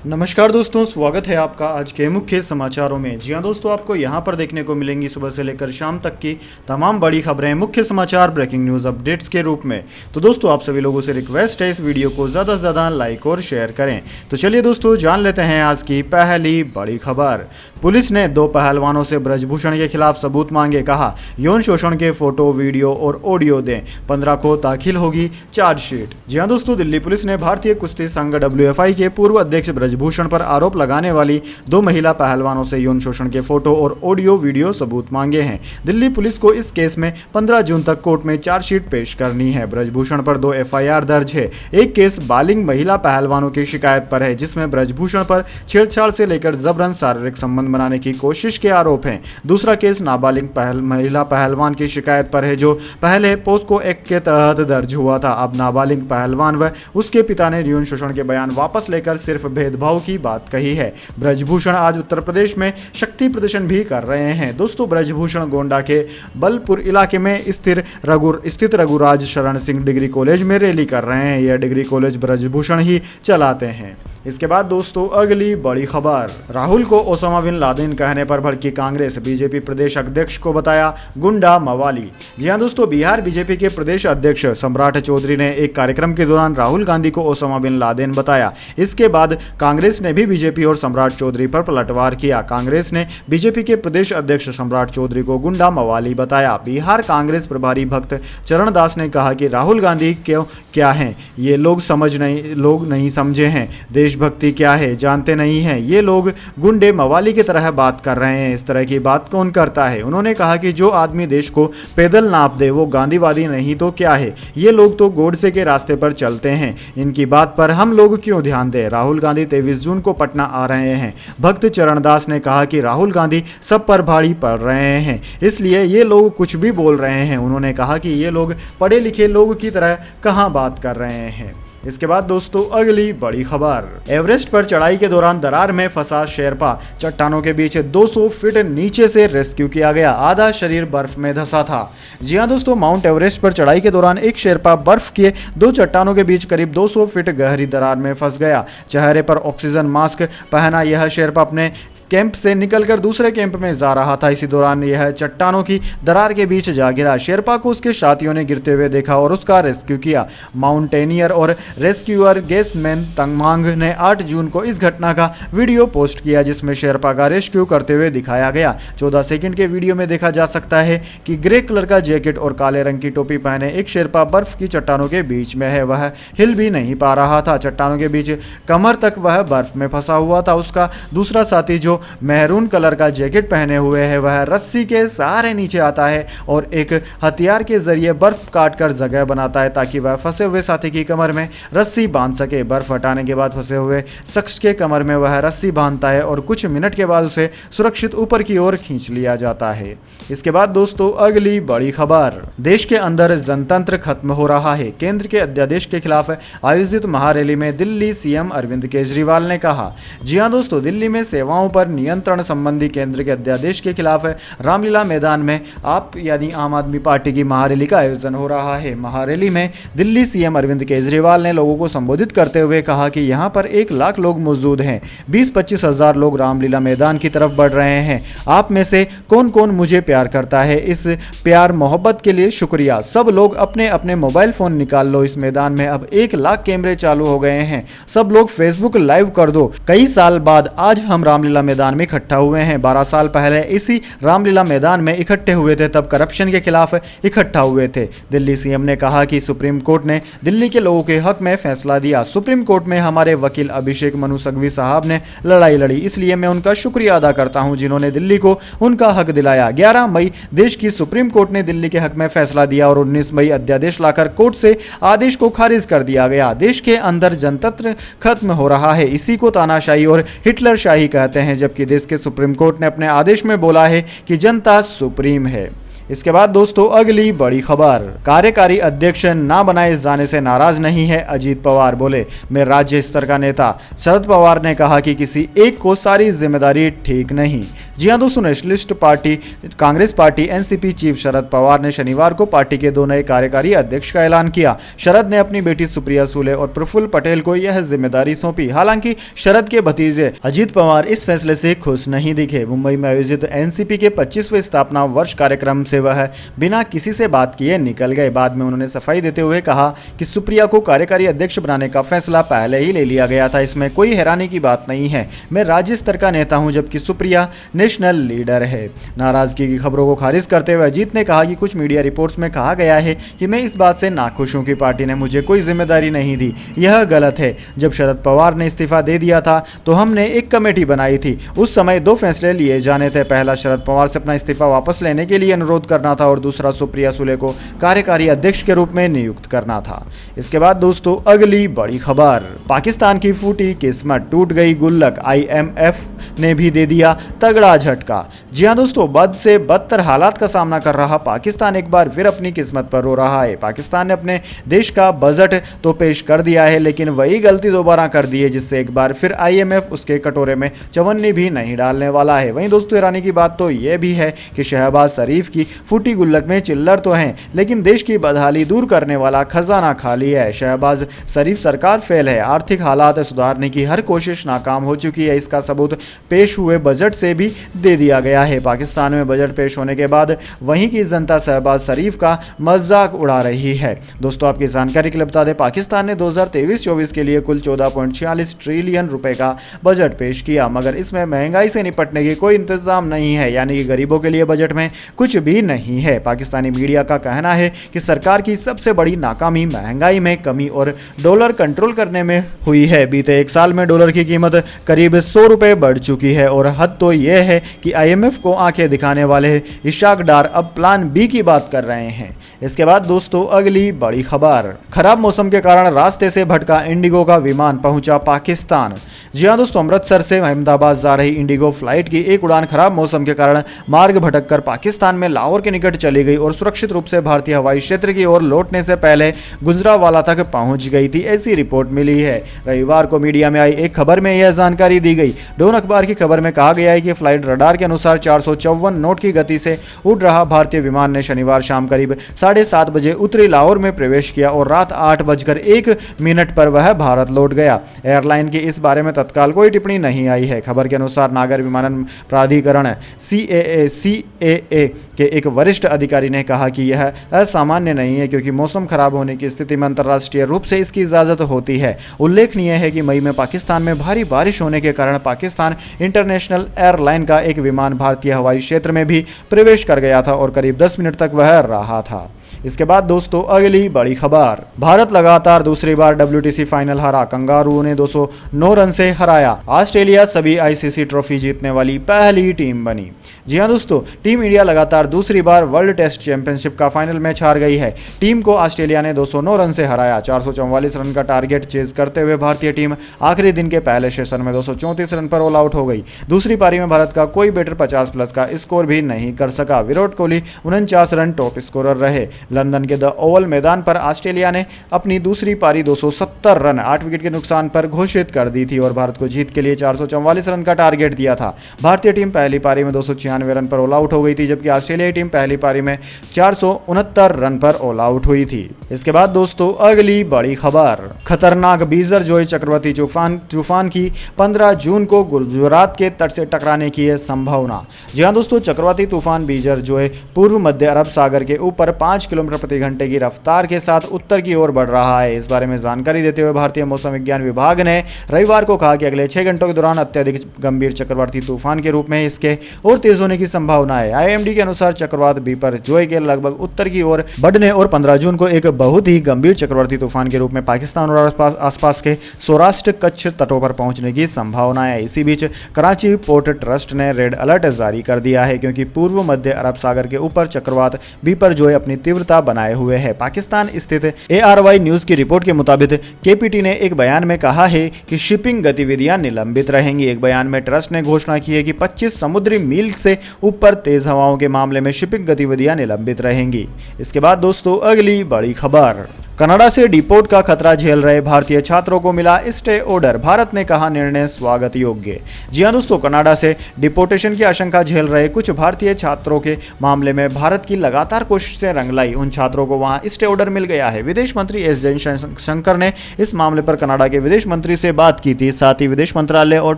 नमस्कार दोस्तों, स्वागत है आपका आज के मुख्य समाचारों में। जी हां दोस्तों, आपको यहां पर देखने को मिलेंगी सुबह से लेकर शाम तक की तमाम बड़ी खबरें, मुख्य समाचार, ब्रेकिंग न्यूज़ अपडेट्स के रूप में। तो दोस्तों, आप सभी लोगों से रिक्वेस्ट है इस वीडियो को ज़्यादा से ज़्यादा लाइक और शेयर करें। तो चलिए दोस्तों, जान लेते हैं आज की पहली बड़ी खबर। पुलिस ने 2 पहलवानों से ब्रजभूषण के खिलाफ सबूत मांगे। कहा, यौन शोषण के फोटो, वीडियो और ऑडियो दें। 15 को दाखिल होगी चार्जशीट। जी हां दोस्तों, दिल्ली पुलिस ने भारतीय कुश्ती संघ WFI के पूर्व अध्यक्ष ब्रजभूषण पर आरोप लगाने वाली 2 महिला पहलवानों से यौन शोषण के फोटो और ऑडियो वीडियो सबूत मांगे हैं। दिल्ली पुलिस को इस केस में 15 जून तक कोर्ट में चार्जशीट पेश करनी है। ब्रजभूषण पर 2 FIR दर्ज है। एक केस बालिग महिला पहलवानों की शिकायत पर है, जिसमें ब्रजभूषण पर छेड़छाड़ से लेकर जबरन शारीरिक संबंध बनाने की कोशिश के आरोप हैं। दूसरा केस नाबालिग महिला पहलवान की शिकायत पर है, जो पहले पोस्को एक्ट के तहत दर्ज हुआ था। अब नाबालिग पहलवान व उसके पिता ने यौन शोषण के बयान वापस लेकर सिर्फ भेदभाव की बात कही है। ब्रजभूषण आज उत्तर प्रदेश में शक्ति प्रदर्शन भी कर रहे हैं। दोस्तों, ब्रजभूषण गोंडा के बलपुर इलाके में स्थित रघुराज शरण सिंह डिग्री कॉलेज में रैली कर रहे हैं। यह डिग्री कॉलेज ब्रजभूषण ही चलाते हैं। इसके बाद दोस्तों, अगली बड़ी खबर। राहुल को ओसामा बिन लादेन कहने पर भड़की कांग्रेस, बीजेपी प्रदेश अध्यक्ष को बताया गुंडा मवाली। जी हां दोस्तों, बिहार बीजेपी के प्रदेश अध्यक्ष सम्राट चौधरी ने एक कार्यक्रम के दौरान राहुल गांधी को ओसामा बिन लादेन बताया। इसके बाद कांग्रेस ने भी बीजेपी और सम्राट चौधरी पर पलटवार किया। कांग्रेस ने बीजेपी के प्रदेश अध्यक्ष सम्राट चौधरी को गुंडा मवाली बताया। बिहार कांग्रेस प्रभारी भक्त चरण दास ने कहा कि राहुल गांधी क्या हैं, ये लोग नहीं समझे हैं। देशभक्ति क्या है जानते नहीं हैं। ये लोग गुंडे मवाली की तरह बात कर रहे हैं। इस तरह की बात कौन करता है। उन्होंने कहा कि जो आदमी देश को पैदल नाप दे वो गांधीवादी नहीं तो क्या है। ये लोग तो गोडसे के रास्ते पर चलते हैं। इनकी बात पर हम लोग क्यों ध्यान दें। राहुल गांधी 23 जून को पटना आ रहे हैं। भक्त चरणदास ने कहा कि राहुल गांधी सब पर भारी पड़ रहे हैं, इसलिए ये लोग कुछ भी बोल रहे हैं। उन्होंने कहा कि ये लोग पढ़े लिखे लोगों की तरह कहां बात कर रहे हैं। इसके बाद दोस्तों, अगली बड़ी खबर। एवरेस्ट पर चढ़ाई के दौरान दरार में फंसा शेरपा, चट्टानों के बीच 200 फीट नीचे से रेस्क्यू किया गया। आधा शरीर बर्फ में धंसा था। जी हां दोस्तों, माउंट एवरेस्ट पर चढ़ाई के दौरान एक शेरपा बर्फ के 2 चट्टानों के बीच करीब 200 फीट गहरी दरार में फंस गया। चेहरे पर ऑक्सीजन मास्क पहना यह शेरपा अपने कैंप से निकलकर दूसरे कैंप में जा रहा था। इसी दौरान यह चट्टानों की दरार के बीच जा गिरा। शेरपा को उसके साथियों ने गिरते हुए देखा और उसका रेस्क्यू किया। माउंटेनियर और रेस्क्यूअर गेसमैन तंगमांग ने 8 जून को इस घटना का वीडियो पोस्ट किया, जिसमें शेरपा का रेस्क्यू करते हुए दिखाया गया। 14 सेकंड के वीडियो में देखा जा सकता है कि ग्रे कलर का जैकेट और काले रंग की टोपी पहने एक शेरपा बर्फ की चट्टानों के बीच में है। वह हिल भी नहीं पा रहा था। चट्टानों के बीच कमर तक वह बर्फ में फंसा हुआ था। उसका दूसरा साथी जो मेहरून कलर का जैकेट पहने हुए है, वह रस्सी के सहारे नीचे आता है और एक हथियार के जरिए बर्फ काटकर जगह बनाता है, ताकि वह फंसे हुए साथी की कमर में रस्सी बांध सके। बर्फ हटाने के बाद फंसे हुए शख्स के कमर में वह रस्सी बांधता है और कुछ मिनट के बाद उसे सुरक्षित ऊपर की ओर खींच लिया जाता है। इसके बाद दोस्तों, अगली बड़ी खबर। देश के अंदर जनतंत्र खत्म हो रहा है। केंद्र के अध्यादेश के खिलाफ आयोजित महारैली में दिल्ली CM अरविंद केजरीवाल ने कहा। जी हां दोस्तों, दिल्ली में सेवाओं पर नियंत्रण संबंधी केंद्र के अध्यादेश के खिलाफ रामलीला मैदान में आम आदमी पार्टी की महारैली का आयोजन हो रहा है। महारैली में दिल्ली CM अरविंद केजरीवाल ने लोगों को संबोधित करते हुए कहा कि यहां पर 1 लाख लोग मौजूद हैं। 20-25 हजार लोग रामलीला मैदान की तरफ बढ़ रहे हैं। आप में से कौन कौन मुझे प्यार करता है। इस प्यार मोहब्बत के लिए शुक्रिया। सब लोग अपने अपने मोबाइल फोन निकाल लो। इस मैदान में अब 1 लाख कैमरे चालू हो गए हैं। सब लोग फेसबुक लाइव कर दो। कई साल बाद आज हम रामलीला मैदान में इकट्ठा हुए हैं। 12 साल पहले इसी रामलीला मैदान में इकट्ठे हुए थे, तब करप्शन के खिलाफ इकट्ठा हुए थे। दिल्ली CM ने कहा कि सुप्रीम कोर्ट ने दिल्ली के लोगों के हक में फैसला दिया। सुप्रीम कोर्ट में हमारे वकील अभिषेक मनु सिंघवी साहब ने लड़ाई लड़ी, इसलिए मैं उनका शुक्रिया अदा करता हूं, जिन्होंने दिल्ली को उनका हक दिलाया। 11 मई देश की सुप्रीम कोर्ट ने दिल्ली के हक में फैसला दिया और 19 मई अध्यादेश लाकर कोर्ट से आदेश को खारिज कर दिया गया। देश के अंदर जनतंत्र खत्म हो रहा है। इसी को तानाशाही और हिटलरशाही कहते हैं, जबकि देश के सुप्रीम कोर्ट ने अपने आदेश में बोला है कि जनता सुप्रीम है। इसके बाद दोस्तों, अगली बड़ी खबर। कार्यकारी अध्यक्ष ना बनाए जाने से नाराज नहीं है अजीत पवार, बोले मैं राज्य स्तर का नेता। शरद पवार ने कहा कि किसी एक को सारी जिम्मेदारी ठीक नहीं। जी हां दोस्तों, nationalist party Congress party NCP chief Sharad Pawar ने शनिवार को पार्टी के 2 नए कार्यकारी अध्यक्ष का ऐलान किया। शरद ने अपनी बेटी सुप्रिया सुले और प्रफुल्ल पटेल को यह जिम्मेदारी सौंपी। हालांकि शरद के भतीजे अजीत पवार इस फैसले से खुश नहीं दिखे। मुंबई में आयोजित एनसीपी के 25वें स्थापना वर्ष कार्यक्रम से वह बिना किसी से बात किए निकल गए। बाद में उन्होंने सफाई देते हुए कहा कि सुप्रिया को कार्यकारी अध्यक्ष बनाने का फैसला पहले ही ले लिया गया था, इसमें कोई हैरानी की बात नहीं है। मैं राज्य स्तर का नेता हूं, जबकि सुप्रिया नेशनल लीडर है। नाराजगी की खबरों को खारिज करते हुए अजीत ने कहा कि कुछ मीडिया रिपोर्ट्स में कहा गया है कि मैं इस बात से नाखुश हूं कि पार्टी ने मुझे कोई जिम्मेदारी नहीं दी। यह गलत है। जब शरद पवार ने इस्तीफा दे दिया था तो हमने एक कमेटी बनाई थी। उस समय 2 फैसले लिए जाने थे। पहला, शरद पवार से अपना इस्तीफा वापस लेने के लिए अनुरोध करना था और दूसरा, सुप्रिया सुले को कार्यकारी अध्यक्ष के रूप में नियुक्त करना था। इसके बाद दोस्तों अगली बड़ी खबर, पाकिस्तान की फूटी किस्मत, टूट गई गुल्लक, आईएमएफ ने भी दे दिया तगड़ा झटका। जी हां दोस्तों, बद से बदतर हालात का सामना कर रहा पाकिस्तान एक बार फिर अपनी किस्मत पर रो रहा है। पाकिस्तान ने अपने देश का बजट तो पेश कर दिया है, लेकिन वही गलती दोबारा कर दी है, जिससे एक बार फिर आईएमएफ उसके कटोरे में चवन्नी भी नहीं डालने वाला है। वहीं दोस्तों हैरानी की बात तो यह भी है कि शहबाज शरीफ की फूटी गुल्लक में चिल्लर तो हैं, लेकिन देश की बदहाली दूर करने वाला खजाना खाली है। शहबाज शरीफ सरकार फेल है। आर्थिक हालात सुधारने की हर कोशिश नाकाम हो चुकी है। इसका सबूत पेश हुए बजट से भी दे दिया गया है। पाकिस्तान में बजट पेश होने के बाद वहीं की जनता शहबाज शरीफ का मजाक उड़ा रही है। दोस्तों आपकी जानकारी के लिए बता दें, पाकिस्तान ने 2023-24 के लिए कुल 14.46 ट्रिलियन रुपए का बजट पेश किया, मगर इसमें महंगाई से निपटने की कोई इंतजाम नहीं है, यानी कि गरीबों के लिए बजट में कुछ भी नहीं है। पाकिस्तानी मीडिया का कहना है कि सरकार की सबसे बड़ी नाकामी महंगाई में कमी और डॉलर कंट्रोल करने में हुई है। बीते 1 साल में डॉलर की कीमत करीब 100 रुपए बढ़ चुकी है और हद तो यह है कि आईएमएफ को आंखें दिखाने वाले इशाक डार अब प्लान बी की बात कर रहे हैं। इसके बाद दोस्तों अगली बड़ी खबर, खराब मौसम के कारण रास्ते से भटका इंडिगो का विमान पहुंचा पाकिस्तान। जी हां दोस्तों, अमृतसर से अहमदाबाद जा रही इंडिगो फ्लाइट की एक उड़ान खराब मौसम के कारण मार्ग भटककर पाकिस्तान में लाहौर के निकट चली गई और सुरक्षित रूप से भारतीय हवाई क्षेत्र की ओर लौटने से पहले गुजरावाला तक पहुंच गई थी, ऐसी रिपोर्ट मिली है। रविवार को मीडिया में आई एक खबर में यह जानकारी दी गई। डॉन अखबार की खबर में कहा गया है कि फ्लाइट रडार के अनुसार 454 नॉट की गति से उड़ रहा भारतीय विमान ने शनिवार शाम करीब 7:30 बजे उत्तरी लाहौर में प्रवेश किया और रात 8:01 पर वह भारत लौट गया। एयरलाइन की इस बारे में तत्काल कोई टिप्पणी नहीं आई है। खबर के अनुसार नागर विमानन प्राधिकरण CAA के एक वरिष्ठ अधिकारी ने कहा कि यह असामान्य नहीं है, क्योंकि मौसम खराब होने की स्थिति में अंतर्राष्ट्रीय रूप से इसकी इजाजत होती है। उल्लेखनीय है कि मई में पाकिस्तान में भारी बारिश होने के कारण पाकिस्तान इंटरनेशनल एयरलाइन का एक विमान भारतीय हवाई क्षेत्र में भी प्रवेश कर गया था और करीब 10 मिनट तक वह रहा था। इसके बाद दोस्तों अगली बड़ी खबर, भारत लगातार दूसरी बार WTC फाइनल हारा, कंगारू ने 209 रन से हराया। ऑस्ट्रेलिया सभी ICC ट्रॉफी जीतने वाली पहली टीम बनी। जी हां दोस्तों, टीम इंडिया लगातार दूसरी बार वर्ल्ड टेस्ट चैंपियनशिप का फाइनल मैच हार गई है। टीम को ऑस्ट्रेलिया ने 209 रन से हराया। 444 रन का टारगेट चेज करते हुए भारतीय टीम आखिरी दिन के पहले सेशन में 234 रन पर ऑल आउट हो गई। दूसरी पारी में भारत का कोई बैटर 50+ का स्कोर भी नहीं कर सका। Virat Kohli 49 run top scorer रहे। लंदन के द ओवल मैदान पर ऑस्ट्रेलिया ने अपनी दूसरी पारी 270 रन 8 विकेट के नुकसान पर घोषित कर दी थी और भारत को जीत के लिए 444 रन का टारगेट दिया था। भारतीय टीम पहली पारी में 296 रन पर ऑल आउट हो गई थी, जबकि ऑस्ट्रेलियाई टीम पहली पारी में 469 रन पर ऑल आउट हुई थी। इसके बाद दोस्तों अगली बड़ी खबर, खतरनाक बीजर जोय चक्रवाती तूफान की 15 जून को गुजरात के तट से टकराने की है संभावना। जी हां दोस्तों, चक्रवाती तूफान बीजर जोय पूर्व मध्य अरब सागर के ऊपर 5 किलोमीटर प्रति घंटे की रफ्तार के साथ उत्तर की ओर बढ़ रहा है। इस बारे में जानकारी देते हुए भारतीय मौसम विज्ञान विभाग ने रविवार को कहा कि अगले 6 घंटों के दौरान अत्यधिक गंभीर चक्रवाती तूफान के रूप में इसके और तेज होने की संभावना है। IMD के अनुसार चक्रवात बीपर जोय के लगभग उत्तर की ओर बढ़ने और 15 जून को एक बहुत ही गंभीर चक्रवाती तूफान के रूप में पाकिस्तान और आसपास के सौराष्ट्र कच्छ तटों पर पहुंचने की संभावना है। इसी बीच कराची पोर्ट ट्रस्ट ने रेड अलर्ट जारी कर दिया है, क्योंकि पूर्व मध्य अरब सागर के ऊपर चक्रवात बीपर जोय अपनी तीव्रता बनाए हुए है। पाकिस्तान स्थित ARY न्यूज की रिपोर्ट के मुताबिक KPT ने एक बयान में कहा है कि शिपिंग गतिविधियां निलंबित रहेंगी। एक बयान में ट्रस्ट ने घोषणा की है कि 25 समुद्री मील से ऊपर तेज हवाओं के मामले में शिपिंग गतिविधियां निलंबित रहेंगी। इसके बाद दोस्तों अगली बड़ी खबर, कनाडा से डिपोर्ट का खतरा झेल रहे भारतीय छात्रों को मिला स्टे ऑर्डर, भारत ने कहा निर्णय स्वागत योग्य। जी हां दोस्तों, कनाडा से डिपोर्टेशन की आशंका झेल रहे कुछ भारतीय छात्रों के मामले में भारत की लगातार कोशिशें रंग लाई। उन छात्रों को वहां स्टे ऑर्डर मिल गया है। विदेश मंत्री एस जयशंकर ने इस मामले पर कनाडा के विदेश मंत्री से बात की थी। साथ ही विदेश मंत्रालय और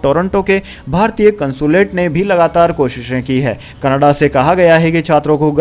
टोरंटो के भारतीय कंसुलेट ने भी लगातार कोशिशें की है। कनाडा से कहा गया है कि छात्रों की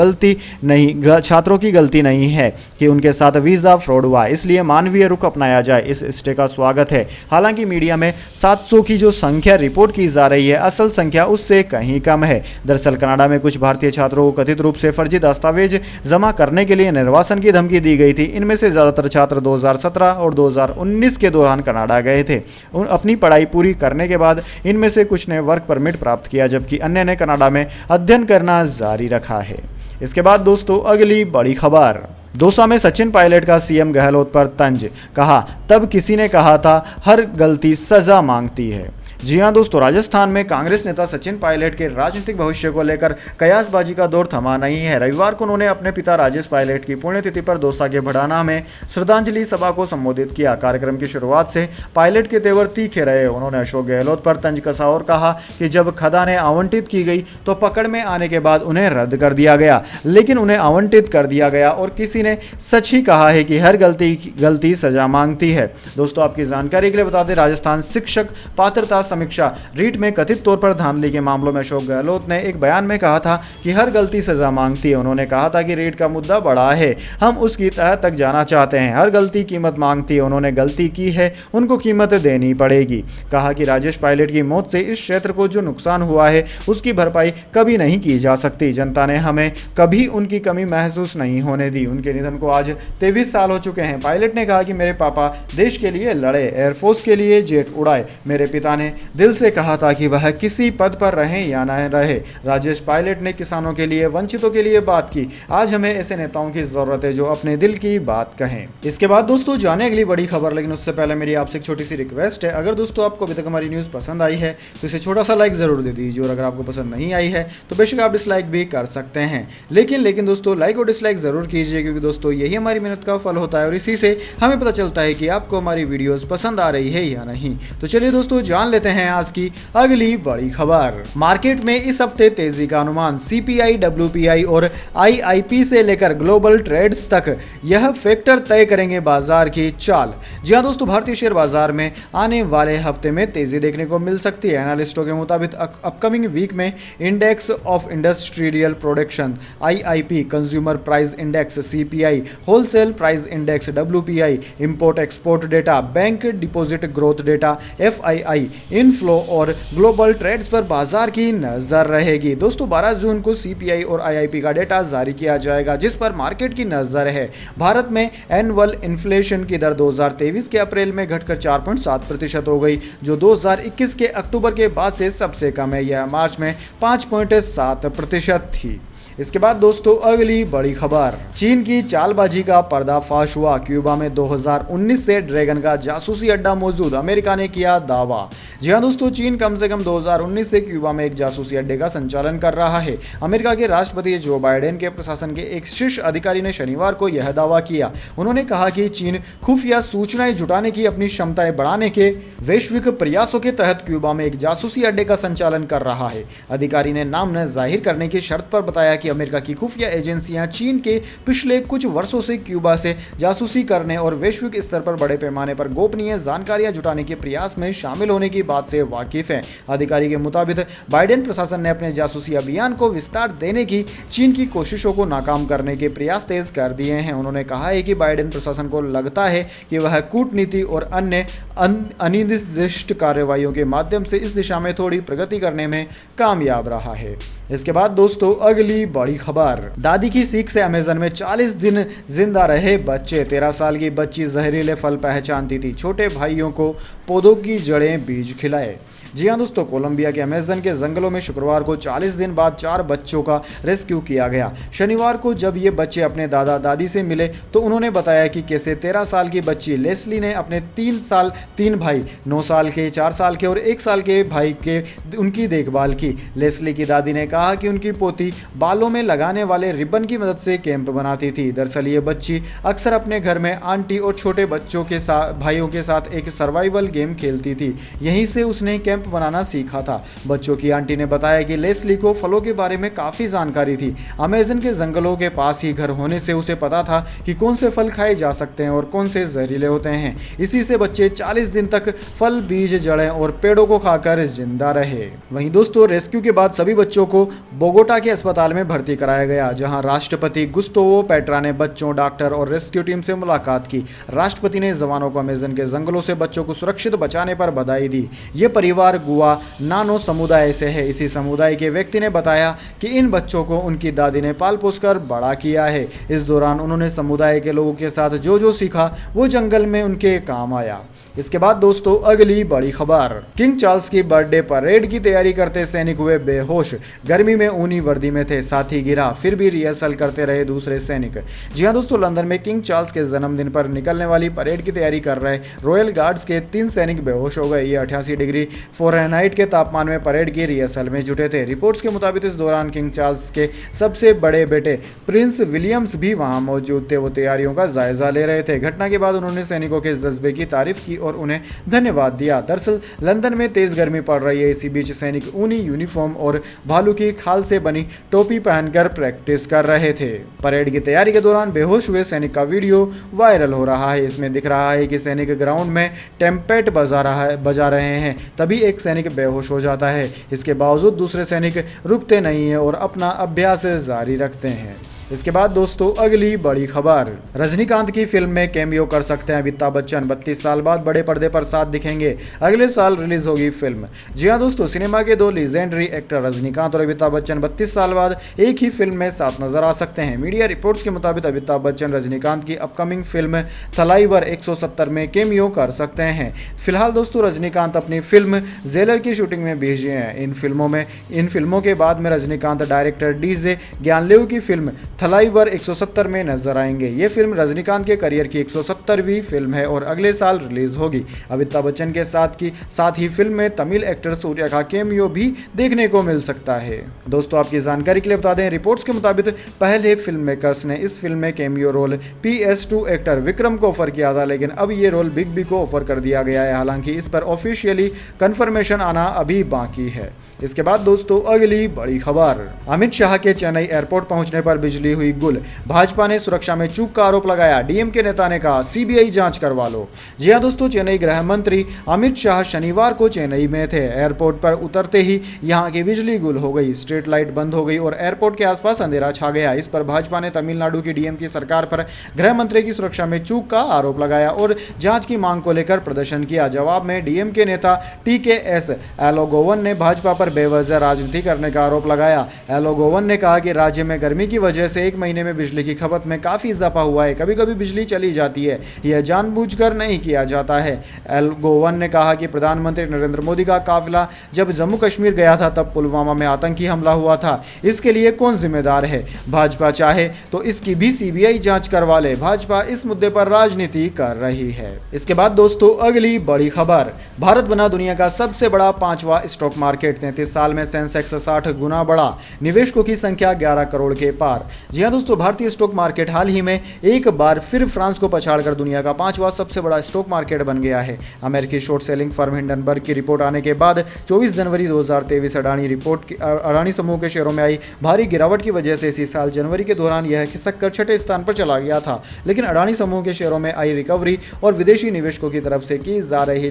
गलती नहीं है कि उनके साथ वीजा फ्रॉड हुआ, इसलिए मानवीय रुख अपनाया जाए। इस स्टे का स्वागत है। हालांकि मीडिया में 700 की जो संख्या रिपोर्ट की जा रही है, असल संख्या उससे कहीं कम है। दरअसल कनाडा में कुछ भारतीय छात्रों को कथित रूप से फर्जी दस्तावेज जमा करने के लिए निर्वासन की धमकी दी गई थी। इनमें से ज्यादातर छात्र 2017 और 2019 के दौरान कनाडा गए थे। अपनी पढ़ाई पूरी करने के बाद इनमें से कुछ ने वर्क परमिट प्राप्त किया, जबकि अन्य ने कनाडा में अध्ययन करना जारी रखा है। इसके बाद दोस्तों अगली बड़ी खबर, दौसा में सचिन पायलट का सीएम गहलोत पर तंज, कहा तब किसी ने कहा था हर गलती सजा मांगती है। जी हां दोस्तों, राजस्थान में कांग्रेस नेता सचिन पायलट के राजनीतिक भविष्य को लेकर कयासबाजी का दौर थमा नहीं है। रविवार को उन्होंने अपने पिता राजेश पायलट की पुण्यतिथि पर दौसा के भड़ाना में श्रद्धांजलि सभा को संबोधित किया। कार्यक्रम की शुरुआत से पायलट के तेवर तीखे रहे। उन्होंने अशोक गहलोत पर तंज कसा और कहा कि जब खदानें आवंटित की गई तो पकड़ में आने के बाद उन्हें रद्द कर दिया गया, लेकिन उन्हें आवंटित कर दिया गया और किसी ने सच ही कहा है कि हर गलती सजा मांगती है। दोस्तों आपकी जानकारी के लिए बता दें, राजस्थान शिक्षक पात्रता समीक्षा रीट में कथित तौर पर धांधली के मामलों में अशोक गहलोत ने एक बयान में कहा था कि हर गलती सजा मांगती है। उन्होंने कहा था कि रीट का मुद्दा बड़ा है, हम उसकी तह तक जाना चाहते हैं। हर गलती कीमत मांगती है। उन्होंने गलती की है, उनको कीमत देनी पड़ेगी। कहा कि राजेश पायलट की मौत से इस क्षेत्र को जो नुकसान हुआ है उसकी भरपाई कभी नहीं की जा सकती। जनता ने हमें कभी उनकी कमी महसूस नहीं होने दी। उनके निधन को आज 23 साल हो चुके हैं। पायलट ने कहा कि मेरे पापा देश के लिए लड़े, एयरफोर्स के लिए जेट उड़ाए। मेरे पिता ने दिल से कहा था कि वह किसी पद पर रहें या न रहे। राजेश पायलट ने किसानों के लिए, वंचितों के लिए बात की। आज हमें ऐसे नेताओं की जरूरत है जो अपने दिल की बात कहें। इसके बाद दोस्तों जाने अगली बड़ी खबर, लेकिन उससे पहले मेरी आपसे एक छोटी सी रिक्वेस्ट है। अगर दोस्तों आपको अभी तक हमारी न्यूज़ पसंद आई है तो इसे छोटा सा लाइक जरूर दे दीजिए, और अगर आपको पसंद नहीं आई है तो बेशक आप डिसलाइक भी कर सकते हैं। लेकिन दोस्तों लाइक और डिसलाइक जरूर कीजिए, क्योंकि दोस्तों यही हमारी मेहनत का फल होता है और इसी से हमें पता चलता है कि आपको हमारी वीडियोस पसंद आ रही है या नहीं। तो चलिए दोस्तों जान लेते हैं आज की अगली बड़ी खबर। मार्केट में इस हफ्ते तेजी का अनुमान, सीपीआई, डब्ल्यूपीआई और आईआईपी से लेकर ग्लोबल ट्रेड्स तक यह फैक्टर तय करेंगे बाजार की चाल। जी हां दोस्तों, भारतीय शेयर बाजार में आने वाले हफ्ते में तेजी देखने को मिल सकती है। एनालिस्टों के मुताबिक अपकमिंग वीक में index of industrial production IIP, consumer price index CPI, wholesale price index WPI, import export data, bank deposit growth data FII, inflow और ग्लोबल ट्रेड्स पर बाजार की नजर रहेगी। दोस्तों 12 जून को सीपीआई और आईआईपी का डेटा जारी किया जाएगा, जिस पर मार्केट की नजर है। भारत में एनुअल इन्फ्लेशन की दर 2023 के अप्रैल में घटकर 4.7% हो गई, जो 2021 के अक्टूबर के बाद से सबसे कम है। यह मार्च में 5.7% थी। इसके बाद दोस्तों अगली बड़ी खबर, चीन की चालबाजी का पर्दाफाश हुआ। क्यूबा में 2019 से ड्रैगन का जासूसी अड्डा मौजूद, अमेरिका ने किया दावा। जी हां दोस्तों, चीन कम से कम 2019 से क्यूबा में एक जासूसी अड्डे का संचालन कर रहा है। अमेरिका के राष्ट्रपति जो बाइडेन के प्रशासन के एक शीर्ष अधिकारी ने शनिवार को यह दावा किया। उन्होंने कहा कि चीन खुफिया सूचनाएं जुटाने की अपनी क्षमताएं बढ़ाने के वैश्विक प्रयासों के तहत क्यूबा में एक जासूसी अड्डे का संचालन कर रहा है। अधिकारी ने नाम न जाहिर करने की शर्त पर बताया कि अमेरिका की खुफिया एजेंसियां चीन के पिछले कुछ वर्षों से क्यूबा से जासूसी करने और वैश्विक स्तर पर बड़े पैमाने पर गोपनीय जानकारियां जुटाने के प्रयास में शामिल होने की बात से वाकिफ है। अधिकारी के मुताबिक बाइडेन प्रशासन ने अपने जासूसी अभियान को विस्तार देने की चीन की कोशिशों को नाकाम करने के प्रयास तेज कर दिए हैं। उन्होंने कहा है कि बाइडेन प्रशासन को लगता है कि वह कूटनीति और अन्य अनिर्दिष्ट कार्रवाइयों के माध्यम से इस दिशा में थोड़ी प्रगति करने में कामयाब रहा है। इसके बाद दोस्तों अगली बड़ी खबर, दादी की सीख से अमेजन में 40 दिन जिंदा रहे बच्चे। 13 साल की बच्ची जहरीले फल पहचानती थी। छोटे भाइयों को पौधों की जड़ें बीज खिलाए। जी हाँ दोस्तों, कोलंबिया के अमेजन के जंगलों में शुक्रवार को 40 दिन बाद 4 बच्चों का रेस्क्यू किया गया। शनिवार को जब ये बच्चे अपने दादा दादी से मिले तो उन्होंने बताया कि कैसे 13 साल की बच्ची लेस्ली ने अपने 3 भाई 9 साल के, 4 साल के और 1 साल के भाई के उनकी देखभाल की। लेस्ली की दादी ने कहा कि उनकी पोती बालों में लगाने वाले रिबन की मदद से कैंप बनाती थी। दरअसल ये बच्ची अक्सर अपने घर में आंटी और छोटे बच्चों के साथ, भाइयों के साथ एक सर्वाइवल गेम खेलती थी। यहीं से उसने कैंप बनाना सीखा था। बच्चों की आंटी ने बताया कि लेस्ली को फलों के बारे में काफ़ी जानकारी थी। अमेज़न के जंगलों के पास ही घर होने से उसे पता था कि कौन से फल खाए जा सकते हैं और कौन से जहरीले होते हैं। इसी से बच्चे 40 दिन तक फल, बीज, जड़ें और पेड़ों को खाकर जिंदा रहे। वहीं दोस्तों, रेस्क्यू के बाद सभी बच्चों को बोगोटा के अस्पताल में भर्ती कराया गया, जहां राष्ट्रपति गुस्तावो पेट्रा ने बच्चों, डॉक्टर और रेस्क्यू टीम से मुलाकात की। राष्ट्रपति ने जवानों को अमेज़न के जंगलों से बच्चों को सुरक्षित बचाने पर बधाई दी। ये परिवार गुआ नानो समुदाय से है। इसी समुदाय के व्यक्ति ने बताया कि इन बच्चों को उनकी दादी ने पाल पोस कर बड़ा किया है। इस दौरान उन्होंने समुदाय के लोगों के साथ जो जो सीखा वो जंगल में उनके काम आया। इसके बाद दोस्तों, अगली बड़ी खबर, किंग चार्ल्स की बर्थडे परेड की तैयारी करते सैनिक हुए बेहोश। गर्मी में ऊनी वर्दी में थे, साथी गिरा, फिर भी रिहर्सल करते रहे दूसरे सैनिक। जी हाँ दोस्तों, लंदन में किंग चार्ल्स के जन्मदिन पर निकलने वाली परेड की तैयारी कर रहे रॉयल गार्ड्स के 3 सैनिक बेहोश हो गए। ये 88 डिग्री फ़ारेनहाइट के तापमान में परेड की रिहर्सल में जुटे थे। रिपोर्ट्स के मुताबिक इस दौरान किंग चार्ल्स के सबसे बड़े बेटे प्रिंस विलियम्स भी वहां मौजूद थे। वो तैयारियों का जायजा ले रहे थे। घटना के बाद उन्होंने सैनिकों के जज्बे की तारीफ की और उन्हें धन्यवाद दिया। दरअसल लंदन में तेज गर्मी पड़ रही है। इसी बीच सैनिक ऊनी यूनिफॉर्म और भालू की खाल से बनी टोपी पहनकर प्रैक्टिस कर रहे थे। परेड की तैयारी के दौरान बेहोश हुए सैनिक का वीडियो वायरल हो रहा है। इसमें दिख रहा है कि सैनिक ग्राउंड में टेम्पेट बजा रहे हैं, तभी एक सैनिक बेहोश हो जाता है। इसके बावजूद दूसरे सैनिक रुकते नहीं हैं और अपना अभ्यास जारी रखते हैं। इसके बाद दोस्तों, अगली बड़ी खबर, रजनीकांत की फिल्म में कैमियो कर सकते हैं अमिताभ बच्चन। 32 साल बाद बड़े पर्दे पर साथ दिखेंगे। अगले साल रिलीज होगी फिल्म। जी हाँ दोस्तों, सिनेमा के 2 लीजेंडरी एक्टर रजनीकांत और अमिताभ बच्चन 32 साल बाद एक ही फिल्म में साथ नजर आ सकते हैं। मीडिया रिपोर्ट्स के मुताबिक अमिताभ बच्चन रजनीकांत की अपकमिंग फिल्म थलाइवर 170 में कैमियो कर सकते हैं। फिलहाल दोस्तों, रजनीकांत अपनी फिल्म जेलर की शूटिंग में बिजी हैं। इन फिल्मों के बाद में रजनीकांत डायरेक्टर डीजे ज्ञानलेव की फिल्म थलाइवर 170 में नजर आएंगे। ये फिल्म रजनीकांत के करियर की 170वीं फिल्म है और अगले साल रिलीज होगी। अमिताभ बच्चन के साथ ही फिल्म में तमिल एक्टर सूर्या का कैमियो भी देखने को मिल सकता है। दोस्तों, आपकी जानकारी के लिए बता दें, रिपोर्ट्स के मुताबिक पहले फिल्म मेकर्स ने इस फिल्म में cameo role PS2 actor Vikram को ऑफर किया था, लेकिन अब ये रोल बिग बी को ऑफर कर दिया गया है। हालांकि इस पर ऑफिशियली कंफर्मेशन आना अभी बाकी है। इसके बाद दोस्तों, अगली बड़ी खबर, अमित शाह के चेन्नई एयरपोर्ट पहुंचने पर बिजली हुई गुल। भाजपा ने सुरक्षा में चूक का आरोप लगाया। डीएम के नेता ने कहा सीबीआई जांच करवा लो। जी हां दोस्तों, चेन्नई गृह मंत्री अमित शाह शनिवार को चेन्नई में थे। एयरपोर्ट पर उतरते ही यहां की बिजली गुल हो गई, स्ट्रीट लाइट बंद हो गई और एयरपोर्ट के आसपास अंधेरा छा गया। इस पर भाजपा ने तमिलनाडु की डीएम की सरकार पर गृह मंत्री की सुरक्षा में चूक का आरोप लगाया और जांच की मांग को लेकर प्रदर्शन किया। जवाब में डीएम के नेता TKS एलोगोवन ने भाजपा पर बेवजह राजनीति करने का आरोप लगाया। एलोगोवन ने कहा कि राज्य में गर्मी की वजह से 1 महीने में बिजली की खपत में काफी इजाफा हुआ है। कभी कभी बिजली चली जाती है, यह जानबूझकर नहीं किया जाता है। एलोगोवन ने कहा कि प्रधानमंत्री नरेंद्र मोदी का काफिला जब जम्मू कश्मीर गया था तब पुलवामा में आतंकी हमला हुआ था। इसके लिए कौन जिम्मेदार है? भाजपा चाहे तो इसकी भी सीबीआई जांच करवा ले। भाजपा इस मुद्दे पर राजनीति कर रही है। इसके बाद दोस्तों, अगली बड़ी खबर, भारत बना दुनिया का सबसे बड़ा 5वां स्टॉक मार्केट। 33 साल में सेंसेक्स 60 गुना बढ़ा, निवेशकों की संख्या 11 करोड़ के पार। जी हां दोस्तों, भारतीय स्टॉक मार्केट हाल ही में एक बार फिर फ्रांस को पछाड़कर दुनिया का 5वां सबसे बड़ा स्टॉक मार्केट बन गया है। अमेरिकी शॉर्ट सेलिंग फर्म हिंडनबर्ग की रिपोर्ट आने के बाद 24 जनवरी 2023 अडानी समूह के शेयरों में आई भारी गिरावट की वजह से इसी साल जनवरी के दौरान यह खिसक कर 6ठे स्थान पर चला गया था। लेकिन अडानी समूह के शेयरों में आई रिकवरी और विदेशी निवेशकों की तरफ से की जा रही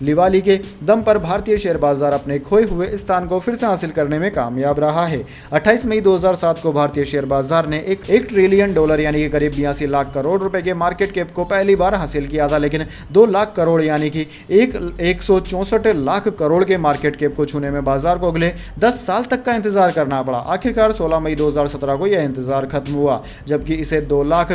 लिवाली के दम पर भारतीय शेयर बाजार अपने खोए हुए स्थान को फिर से हासिल करने में कामयाब रहा है। 28 मई 2007 को भारतीय शेयर बाजार बाजार ने एक ट्रिलियन डॉलर यानी कि करीब 82 लाख करोड़ रुपए के मार्केट कैप को पहली बार हासिल किया था, लेकिन 2 लाख करोड़ यानी कि 164 लाख करोड़ के मार्केट कैप को छूने में बाजार को अगले 10 साल तक का इंतजार करना पड़ा। आखिरकार 16 मई 2017 को यह इंतजार खत्म हुआ, जबकि इसे 2 लाख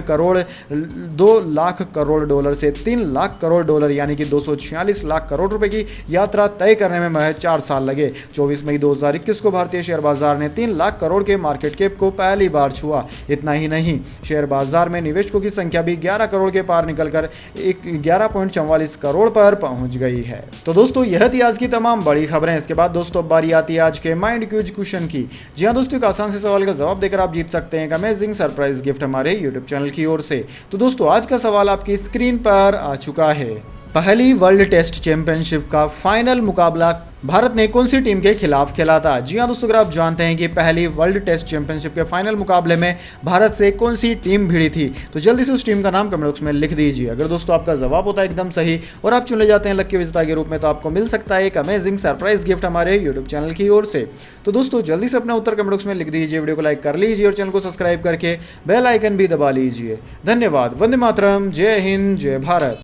करोड़ डॉलर से 3 लाख करोड़ डॉलर यानी कि 246 लाख करोड़ रुपए की यात्रा तय करने में महज 4 साल लगे। 24 मई 2021 को भारतीय शेयर बाजार ने 3 लाख करोड़ के मार्केट कैप को पहली बार छुआ। इतना ही नहीं, शेयर बाजार में निवेशकों की संख्या भी 11 करोड़ के पार निकलकर 11.44 करोड़ पर पहुंच गई है। तो दोस्तों, यह थी आज की तमाम बड़ी खबरें। इसके बाद दोस्तों बारी आती है आज के माइंड क्यूज क्वेश्चन की। जी हाँ दोस्तों, एक आसान से सवाल का जवाब देकर आप जीत सकते हैं एक अमेजिंग सरप्राइज गिफ्ट हमारे यूट्यूब चैनल की ओर से। तो दोस्तों, आज का सवाल आपकी स्क्रीन पर आ चुका है। पहली वर्ल्ड टेस्ट चैंपियनशिप का फाइनल मुकाबला भारत ने कौन सी टीम के खिलाफ खेला था? जी हाँ दोस्तों, अगर आप जानते हैं कि पहली वर्ल्ड टेस्ट चैंपियनशिप के फाइनल मुकाबले में भारत से कौन सी टीम भिड़ी थी, तो जल्दी से उस टीम का नाम कमेंट बॉक्स में लिख दीजिए। अगर दोस्तों आपका जवाब होता है एकदम सही और आप चुने जाते हैं लकी विजेता के रूप में, तो आपको मिल सकता है एक अमेजिंग सरप्राइज गिफ्ट हमारे यूट्यूब चैनल की ओर से। तो दोस्तों जल्दी से अपना उत्तर कमेंट बॉक्स में लिख दीजिए, वीडियो को लाइक कर लीजिए और चैनल को सब्सक्राइब करके बेल आइकन भी दबा लीजिए। धन्यवाद। वंदे मातरम। जय हिंद, जय भारत।